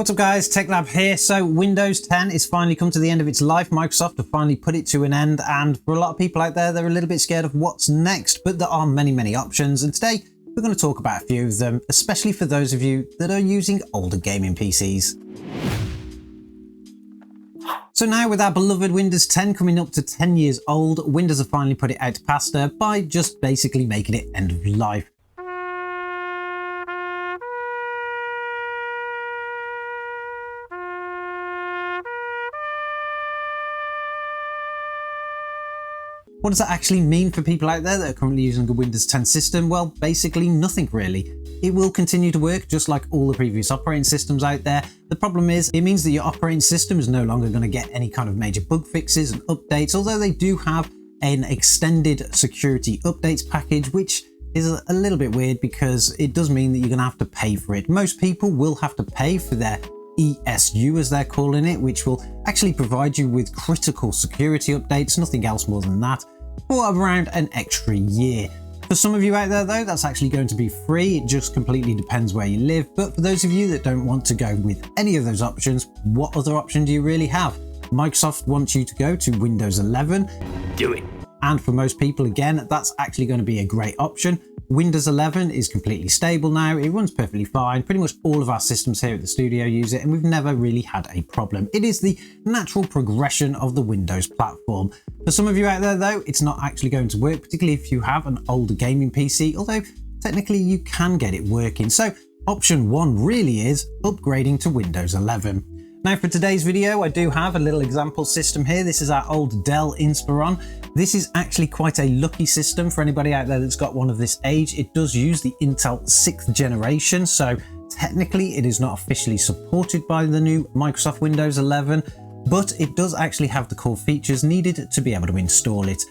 What's up guys, TechLab here. So Windows 10 is finally come to the end of its life. Microsoft have finally put it to an end, and for a lot of people out there, they're a little bit scared of what's next, but there are many options, and today we're going to talk about a few of them, especially for those of you that are using older gaming PCs. So now with our beloved Windows 10 coming up to 10 years old, Windows have finally put it out to pasture by just basically making it end of life. What does that actually mean for people out there that are currently using a Windows 10 system? Well, basically nothing really. It will continue to work just like all the previous operating systems out there. The problem is it means that your operating system is no longer going to get any kind of major bug fixes and updates, although they do have an extended security updates package, which is a little bit weird because it does mean that you're going to have to pay for it. Most people will have to pay for their ESU, as they're calling it, which will actually provide you with critical security updates, nothing else more than that, for around an extra year. For some of you out there though, that's actually going to be free. It just completely depends where you live. But for those of you that don't want to go with any of those options, what other option do you really have? Microsoft wants you to go to Windows 11. Do it. And for most people, again, that's actually going to be a great option. Windows 11 is completely stable now. It runs perfectly fine. Pretty much all of our systems here at the studio use it, and we've never really had a problem. It is the natural progression of the Windows platform. For some of you out there though, it's not actually going to work, particularly if you have an older gaming PC, although technically you can get it working. So option one really is upgrading to Windows 11. Now for today's video, I do have a little example system here. This is our old Dell Inspiron. This is actually quite a lucky system for anybody out there that's got one of this age. It does use the Intel 6th generation, so technically it is not officially supported by the new Microsoft Windows 11, but it does actually have the core features needed to be able to install it.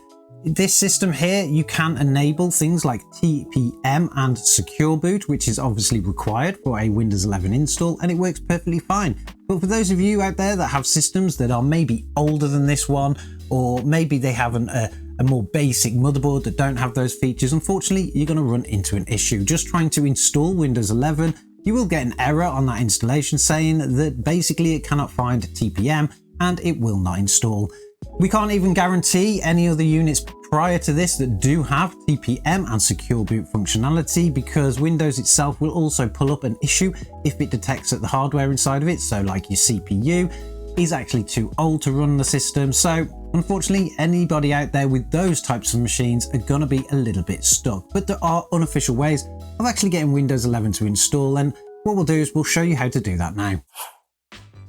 This system here, you can enable things like TPM and Secure Boot, which is obviously required for a Windows 11 install, and it works perfectly fine. But for those of you out there that have systems that are maybe older than this one, or maybe they have a more basic motherboard that don't have those features, unfortunately, you're going to run into an issue. Just trying to install Windows 11, you will get an error on that installation saying that basically it cannot find TPM and it will not install. We can't even guarantee any other units prior to this that do have TPM and Secure Boot functionality, because Windows itself will also pull up an issue if it detects that the hardware inside of it, so like your CPU, is actually too old to run the system. So unfortunately, anybody out there with those types of machines are going to be a little bit stuck. But there are unofficial ways of actually getting Windows 11 to install, and what we'll do is we'll show you how to do that now.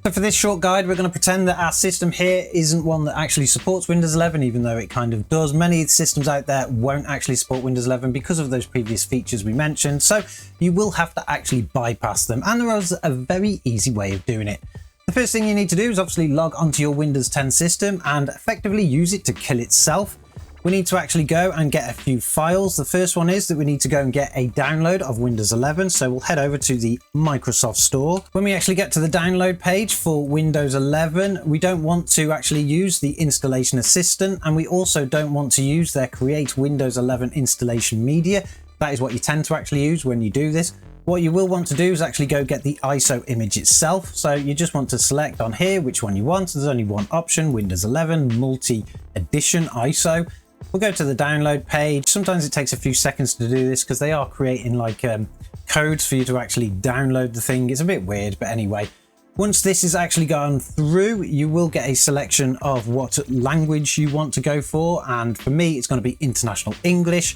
So for this short guide, we're going to pretend that our system here isn't one that actually supports Windows 11, even though it kind of does. Many systems out there won't actually support Windows 11 because of those previous features we mentioned. So you will have to actually bypass them. And there is a very easy way of doing it. The first thing you need to do is obviously log onto your Windows 10 system and effectively use it to kill itself. We need to actually go and get a few files. The first one is that we need to go and get a download of Windows 11. So we'll head over to the Microsoft Store. When we actually get to the download page for Windows 11, we don't want to actually use the installation assistant, and we also don't want to use their Create Windows 11 installation media. That is what you tend to actually use when you do this. What you will want to do is actually go get the ISO image itself. So you just want to select on here which one you want. There's only one option, Windows 11 multi-edition ISO. We'll go to the download page. Sometimes it takes a few seconds to do this because they are creating like codes for you to actually download the thing. It's a bit weird, but anyway. Once this is actually gone through, you will get a selection of what language you want to go for. And for me, it's going to be International English.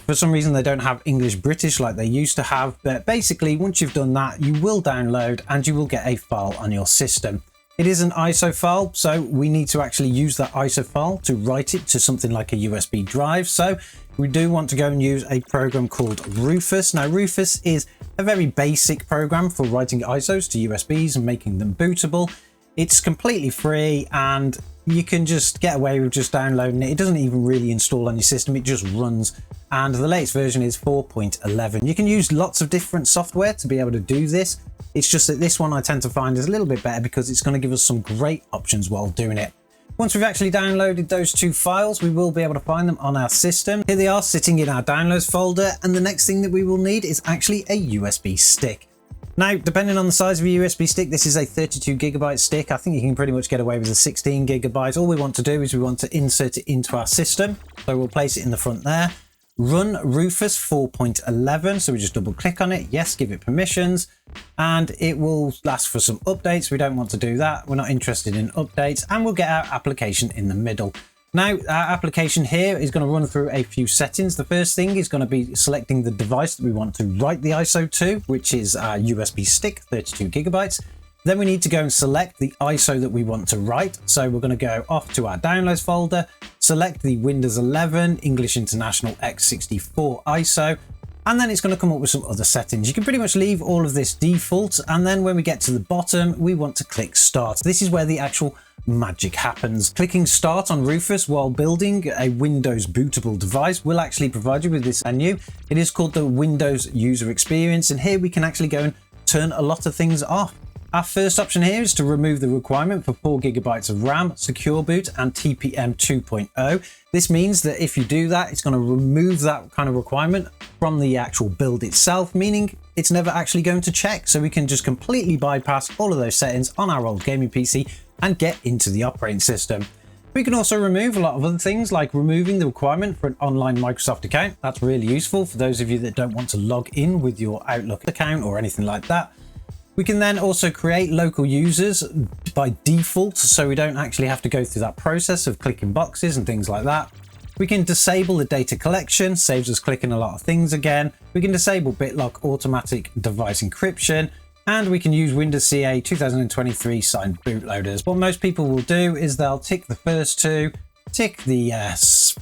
For some reason, they don't have English British like they used to have. But basically, once you've done that, you will download and you will get a file on your system. It is an ISO file, so we need to actually use that ISO file to write it to something like a USB drive. So we do want to go and use a program called Rufus. Now, Rufus is a very basic program for writing ISOs to USBs and making them bootable. It's completely free and you can just get away with just downloading it. It doesn't even really install on your system, it just runs. And the latest version is 4.11. You can use lots of different software to be able to do this. It's just that this one I tend to find is a little bit better because it's going to give us some great options while doing it. Once we've actually downloaded those two files, we will be able to find them on our system. Here they are sitting in our downloads folder, and the next thing that we will need is actually a USB stick. Now, depending on the size of your USB stick, this is a 32GB stick. I think you can pretty much get away with a 16GB. All we want to do is we want to insert it into our system. So we'll place it in the front there. Run Rufus 4.11. So we just double click on it. Yes, give it permissions. And it will ask for some updates. We don't want to do that. We're not interested in updates. And we'll get our application in the middle. Now, our application here is going to run through a few settings. The first thing is going to be selecting the device that we want to write the ISO to, which is our USB stick, 32GB. Then we need to go and select the ISO that we want to write. So we're going to go off to our downloads folder, select the Windows 11 English International x64 ISO, and then it's going to come up with some other settings. You can pretty much leave all of this default, and then when we get to the bottom, we want to click Start. This is where the actual magic happens. Clicking Start on Rufus while building a Windows bootable device will actually provide you with this menu. It is called the Windows User Experience, and here we can actually go and turn a lot of things off. Our first option here is to remove the requirement for 4GB of RAM, Secure Boot, and TPM 2.0. This means that if you do that, it's going to remove that kind of requirement from the actual build itself, meaning it's never actually going to check. So we can just completely bypass all of those settings on our old gaming PC and get into the operating system. We can also remove a lot of other things, like removing the requirement for an online Microsoft account. That's really useful for those of you that don't want to log in with your Outlook account or anything like that. We can then also create local users by default, so we don't actually have to go through that process of clicking boxes and things like that. We can disable the data collection, saves us clicking a lot of things again. We can disable BitLock automatic device encryption, and we can use Windows CA 2023 signed bootloaders. What most people will do is they'll tick the first two, tick the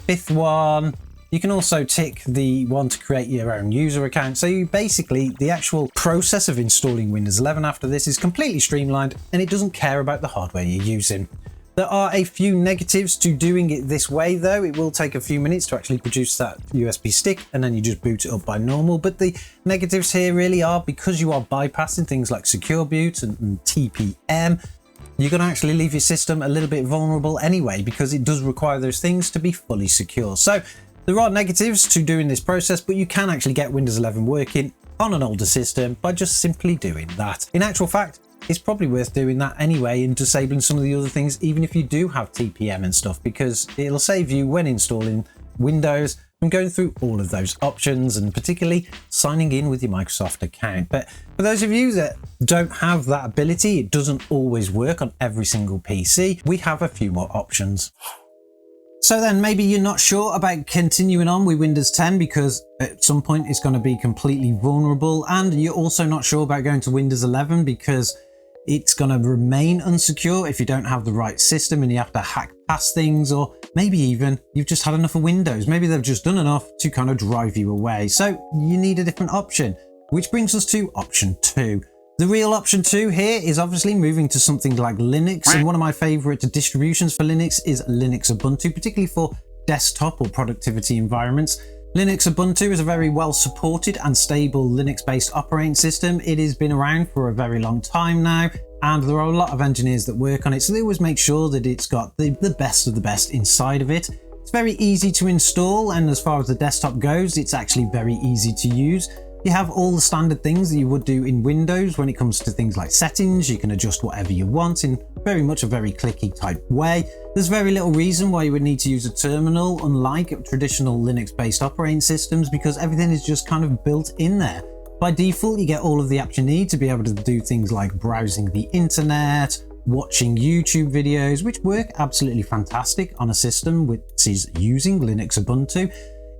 fifth one. You can also tick the one to create your own user account. So you basically, the actual process of installing Windows 11 after this is completely streamlined, and it doesn't care about the hardware you're using. There are a few negatives to doing it this way though. It will take a few minutes to actually produce that USB stick, and then you just boot it up by normal. But the negatives here really are because you are bypassing things like Secure Boot and TPM. You're going to actually leave your system a little bit vulnerable anyway, because it does require those things to be fully secure. So there are negatives to doing this process, but you can actually get Windows 11 working on an older system by just simply doing that. In actual fact, it's probably worth doing that anyway and disabling some of the other things, even if you do have TPM and stuff, because it'll save you when installing Windows from going through all of those options, and particularly signing in with your Microsoft account. But for those of you that don't have that ability, it doesn't always work on every single PC, we have a few more options. So then maybe you're not sure about continuing on with Windows 10 because at some point it's going to be completely vulnerable, and you're also not sure about going to Windows 11 because it's going to remain unsecure if you don't have the right system and you have to hack past things, or maybe even you've just had enough of Windows. Maybe they've just done enough to kind of drive you away. So you need a different option, which brings us to option 2. The real option 2 here is obviously moving to something like Linux, and one of my favorite distributions for Linux is Linux Ubuntu, particularly for desktop or productivity environments. Linux Ubuntu is a very well supported and stable Linux-based operating system. It has been around for a very long time now, and there are a lot of engineers that work on it, so they always make sure that it's got the best of the best inside of it. It's very easy to install, and as far as the desktop goes, it's actually very easy to use. You have all the standard things that you would do in Windows when it comes to things like settings. You can adjust whatever you want in very much a very clicky type way. There's very little reason why you would need to use a terminal, unlike traditional Linux-based operating systems, because everything is just kind of built in there. By default, you get all of the apps you need to be able to do things like browsing the internet, watching YouTube videos, which work absolutely fantastic on a system which is using Linux Ubuntu.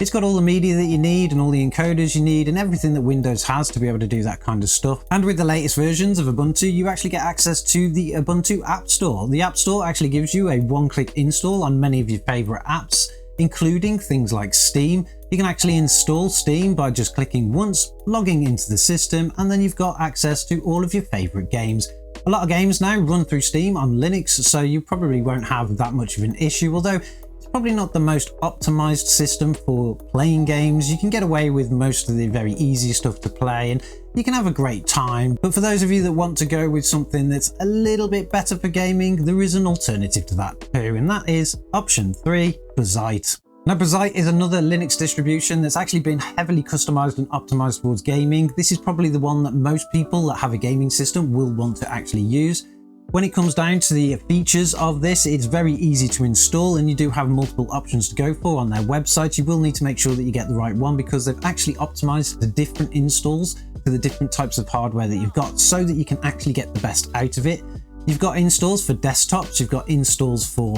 It's got all the media that you need and all the encoders you need and everything that Windows has to be able to do that kind of stuff. And with the latest versions of Ubuntu, you actually get access to the Ubuntu App Store. The App Store actually gives you a one-click install on many of your favorite apps, including things like Steam. You can actually install Steam by just clicking once, logging into the system, and then you've got access to all of your favorite games. A lot of games now run through Steam on Linux, so you probably won't have that much of an issue, although probably not the most optimized system for playing games. You can get away with most of the very easy stuff to play and you can have a great time. But for those of you that want to go with something that's a little bit better for gaming, there is an alternative to that too, and that is option 3, Bazzite. Now, Bazzite is another Linux distribution that's actually been heavily customized and optimized towards gaming. This is probably the one that most people that have a gaming system will want to actually use. When it comes down to the features of this, it's very easy to install, and you do have multiple options to go for on their website. You will need to make sure that you get the right one because they've actually optimized the different installs to the different types of hardware that you've got so that you can actually get the best out of it. You've got installs for desktops, you've got installs for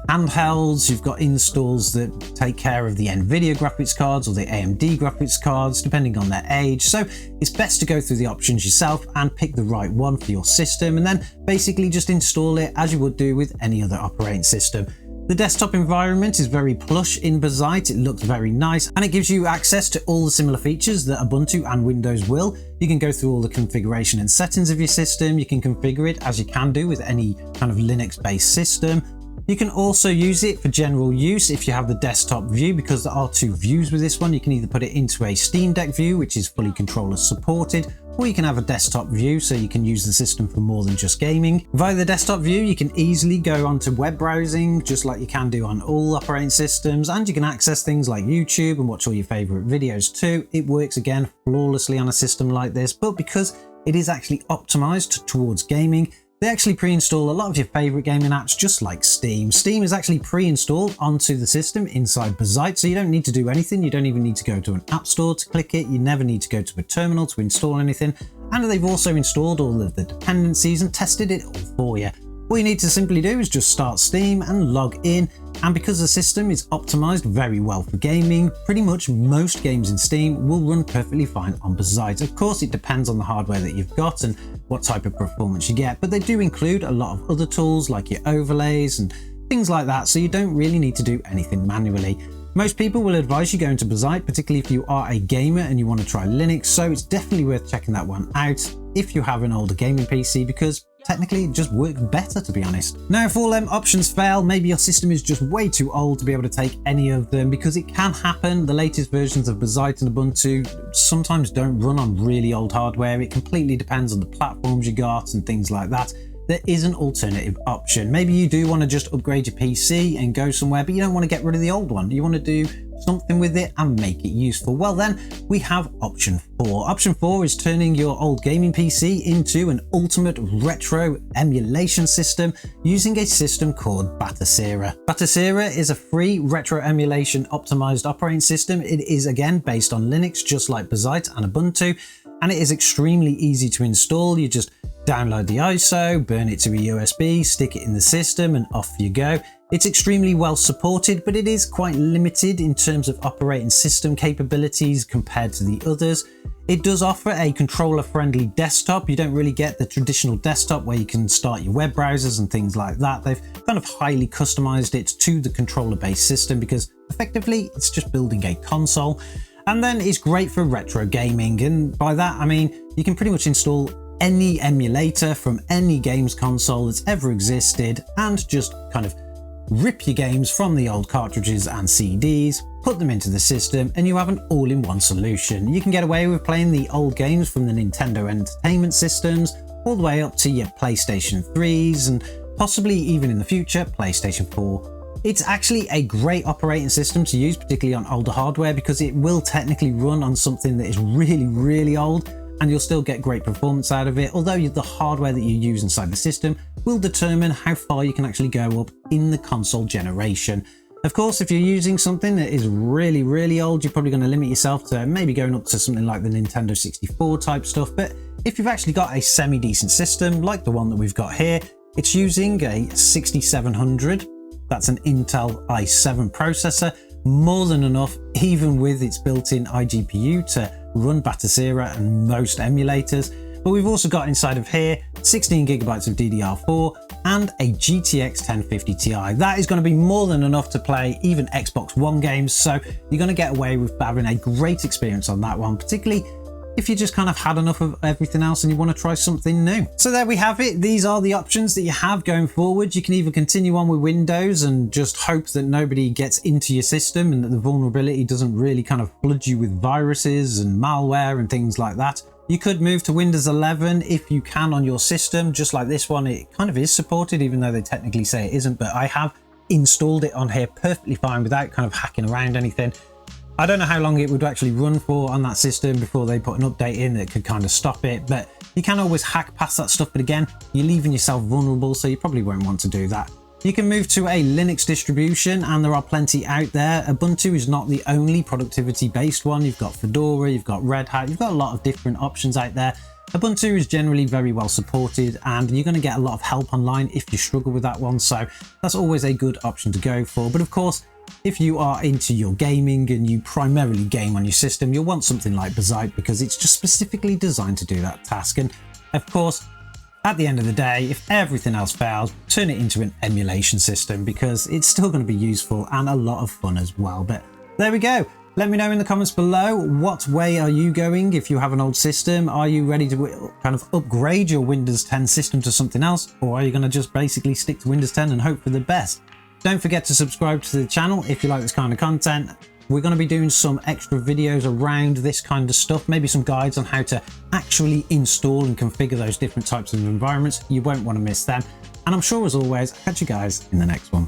handhelds, you've got installs that take care of the NVIDIA graphics cards or the AMD graphics cards, depending on their age. So it's best to go through the options yourself and pick the right one for your system, and then basically just install it as you would do with any other operating system. The desktop environment is very plush in Bazzite, it looks very nice, and it gives you access to all the similar features that Ubuntu and Windows will. You can go through all the configuration and settings of your system, you can configure it as you can do with any kind of Linux-based system. You can also use it for general use if you have the desktop view, because there are two views with this one. You can either put it into a Steam Deck view, which is fully controller supported, or you can have a desktop view so you can use the system for more than just gaming. Via the desktop view, you can easily go onto web browsing, just like you can do on all operating systems, and you can access things like YouTube and watch all your favorite videos too. It works again flawlessly on a system like this, but because it is actually optimized towards gaming, they actually pre-install a lot of your favorite gaming apps, just like Steam. Steam is actually pre-installed onto the system inside Bazzite, so you don't need to do anything. You don't even need to go to an app store to click it. You never need to go to a terminal to install anything. And they've also installed all of the dependencies and tested it all for you. All you need to simply do is just start Steam and log in. And because the system is optimized very well for gaming, pretty much most games in Steam will run perfectly fine on Bazzite. Of course, it depends on the hardware that you've got and what type of performance you get, but they do include a lot of other tools like your overlays and things like that, so you don't really need to do anything manually. Most people will advise you going to Bazzite, particularly if you are a gamer and you want to try Linux, so it's definitely worth checking that one out if you have an older gaming PC, because technically it just works better, to be honest. Now, if all them options fail, maybe your system is just way too old to be able to take any of them, because it can happen. The latest versions of Bazzite and Ubuntu sometimes don't run on really old hardware. It completely depends on the platforms you got and things like that. There is an alternative option. Maybe you do want to just upgrade your PC and go somewhere, but you don't want to get rid of the old one. You want to do something with it and make it useful. Well, then we have option 4. Option 4 is turning your old gaming PC into an ultimate retro emulation system using a system called Batocera. Batocera is a free retro emulation optimized operating system. It is again based on Linux, just like Bazzite and Ubuntu, and it is extremely easy to install. You just download the ISO, burn it to a USB, stick it in the system, and off you go. It's extremely well supported, but it is quite limited in terms of operating system capabilities compared to the others. It does offer a controller-friendly desktop. You don't really get the traditional desktop where you can start your web browsers and things like that. They've kind of highly customized it to the controller-based system because effectively it's just building a console. And then it's great for retro gaming, and by that I mean you can pretty much install any emulator from any games console that's ever existed and just kind of rip your games from the old cartridges and CDs, put them into the system, and you have an all-in-one solution. You can get away with playing the old games from the Nintendo Entertainment Systems all the way up to your PlayStation 3s and possibly even in the future PlayStation 4. It's actually a great operating system to use, particularly on older hardware, because it will technically run on something that is really old, and you'll still get great performance out of it, although the hardware that you use inside the system will determine how far you can actually go up in the console generation. Of course, if you're using something that is really old, you're probably going to limit yourself to maybe going up to something like the Nintendo 64 type stuff, but if you've actually got a semi-decent system like the one that we've got here, it's using a 6700, that's an Intel i7 processor, more than enough even with its built-in iGPU to run Batocera and most emulators. But we've also got inside of here 16 gigabytes of DDR4 and a GTX 1050 Ti. That is going to be more than enough to play even Xbox One games, so you're going to get away with having a great experience on that one, particularly if you just kind of had enough of everything else and you want to try something new. So there we have it. These are the options that you have going forward. You can either continue on with Windows and just hope that nobody gets into your system and that the vulnerability doesn't really kind of flood you with viruses and malware and things like that. You could move to Windows 11 if you can on your system, just like this one. It kind of is supported, even though they technically say it isn't, but I have installed it on here perfectly fine without kind of hacking around anything. I don't know how long it would actually run for on that system before they put an update in that could kind of stop it, but you can always hack past that stuff. But again, you're leaving yourself vulnerable, so you probably won't want to do that. You can move to a Linux distribution, and there are plenty out there. Ubuntu is not the only productivity based one. You've got Fedora, you've got Red Hat, you've got a lot of different options out there. Ubuntu is generally very well supported, and you're going to get a lot of help online if you struggle with that one, so that's always a good option to go for. But of course, if you are into your gaming and you primarily game on your system, you'll want something like Bazzite because it's just specifically designed to do that task. And of course, at the end of the day, if everything else fails, turn it into an emulation system because it's still going to be useful and a lot of fun as well. But there we go. Let me know in the comments below, what way are you going if you have an old system? Are you ready to kind of upgrade your Windows 10 system to something else? Or are you going to just basically stick to Windows 10 and hope for the best? Don't forget to subscribe to the channel if you like this kind of content. We're going to be doing some extra videos around this kind of stuff, maybe some guides on how to actually install and configure those different types of environments. You won't want to miss them. And I'm sure, as always, I'll catch you guys in the next one.